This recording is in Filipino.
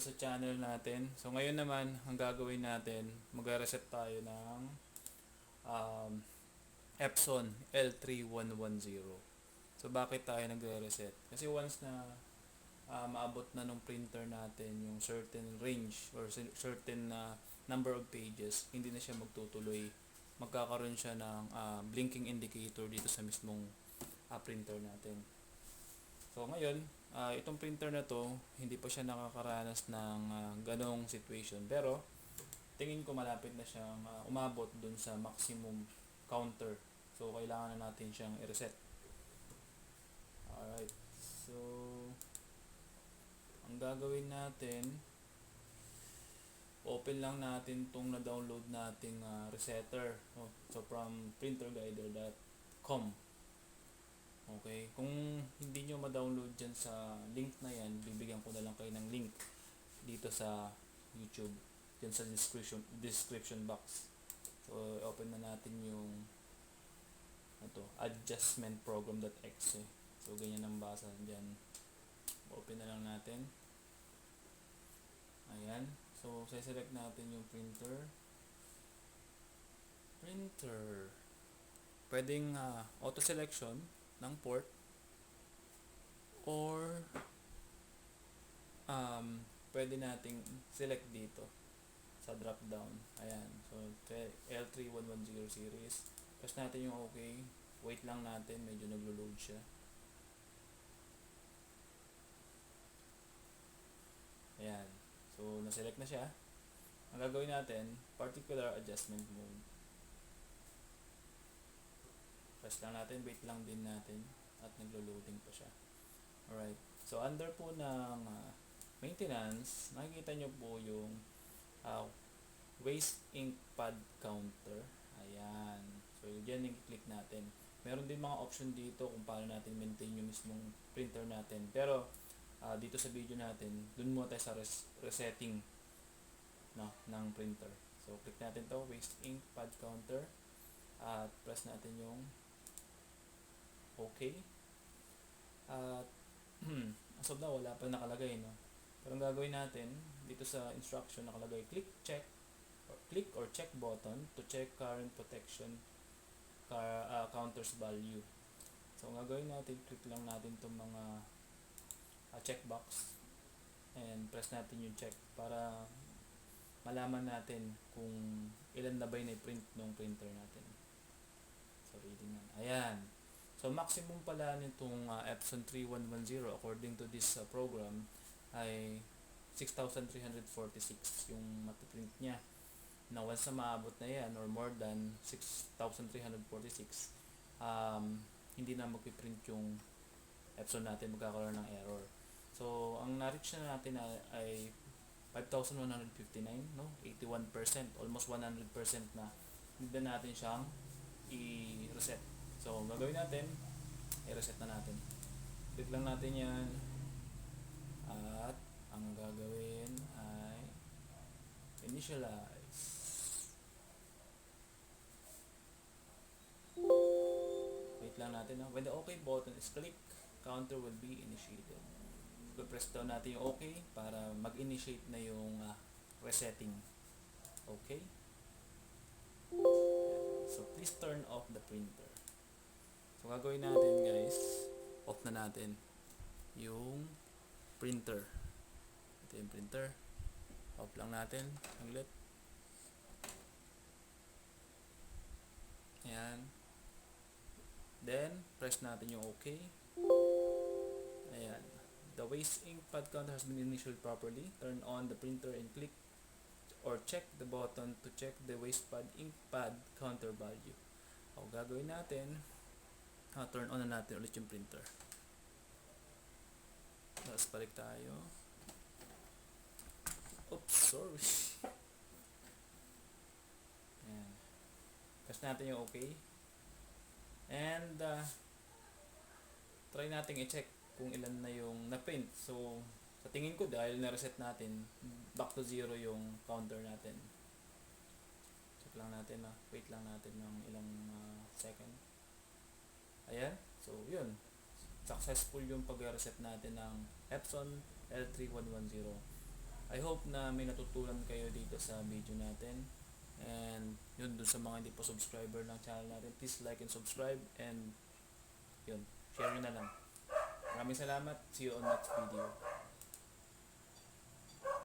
sa channel natin. So ngayon naman, ang gagawin natin, mag-reset tayo ng Epson L3110. So bakit tayo nagre-reset? Kasi once na maabot na ng printer natin yung certain range or certain number of pages, hindi na siya magtutuloy. Magkakaroon siya ng blinking indicator dito sa mismong printer natin. So ngayon, itong printer na to, hindi pa siya nakakaranas ng ganong situation. Pero tingin ko malapit na siyang umabot dun sa maximum counter. So kailangan na natin siyang i-reset. Alright. So ang gagawin natin, open lang natin tong na-download nating resetter. So from printerguider.com. Okay, kung hindi nyo ma-download dyan sa link na yan, bibigyan ko na lang kayo ng link dito sa YouTube, dyan sa description box. So open na natin yung Adjustment.program.exe. So ganyan ang basa dyan. Open na lang natin. Ayan, so select natin yung printer. Pwedeng auto selection ng port or pwede nating select dito sa drop down. Ayan, so L3110 series. Press natin yung OK. Wait lang natin, medyo naglo-load siya. Ayan, so na-select na siya. Ang gagawin natin, particular adjustment mode. Press lang natin, wait lang din natin at naglo-loading pa siya. Alright, so under po ng maintenance, makikita nyo po yung waste ink pad counter. Ayan, so dyan yung click natin. Meron din mga option dito kung paano natin maintain yung mismong printer natin. Pero dito sa video natin, dun muna tayo sa resetting ng printer. So click natin to, waste ink pad counter, at press natin yung OK. At as of now, wala pa nakalagay, no? Pero ang gagawin natin, dito sa instruction nakalagay, click or check button to check current protection counters value. So ang gagawin natin, click lang natin itong mga checkbox and press natin yung check para malaman natin kung ilan na ba yung print ng printer natin. So reading na. Ayan. So maximum pala nitong Epson 3110 according to this program ay 6,346 yung matiprint niya. Now once na maabot na yan or more than 6,346, hindi na magpiprint yung Epson natin, magkakaroon ng error. So ang na-reach na natin ay 5,159, no? 81%, almost 100% na. Hindi na natin siyang i-reset. So, ang gagawin natin, i-reset na natin. Click lang natin yan. At, ang gagawin ay initialize. Wait lang natin. When the OK button is clicked, counter will be initiated. So, press down natin yung OK para mag-initiate na yung resetting. Okay? So, please turn off the printer. So, gagawin natin guys, off na natin yung printer. Ito yung printer. Off lang natin. Saglit. Ayan. Then, press natin yung OK. Ayan. The waste ink pad counter has been initialized properly. Turn on the printer and click or check the button to check the waste pad ink pad counter value. O, gagawin natin, turn on na natin ulit yung printer. Tapos balik tayo. Oops, sorry. Ayan. Press natin yung OK. And try natin i-check kung ilan na yung na-print. So, sa tingin ko dahil na-reset natin, back to 0 yung counter natin. Check lang natin, wait lang natin ng ilang second. Ayan, so yun. Successful yung pag-reset natin ng Epson L3110. I hope na may natutunan kayo dito sa video natin. And yun, dun sa mga hindi pa subscriber ng channel natin, please like and subscribe. And yun, share nyo na lang. Maraming salamat. See you on next video.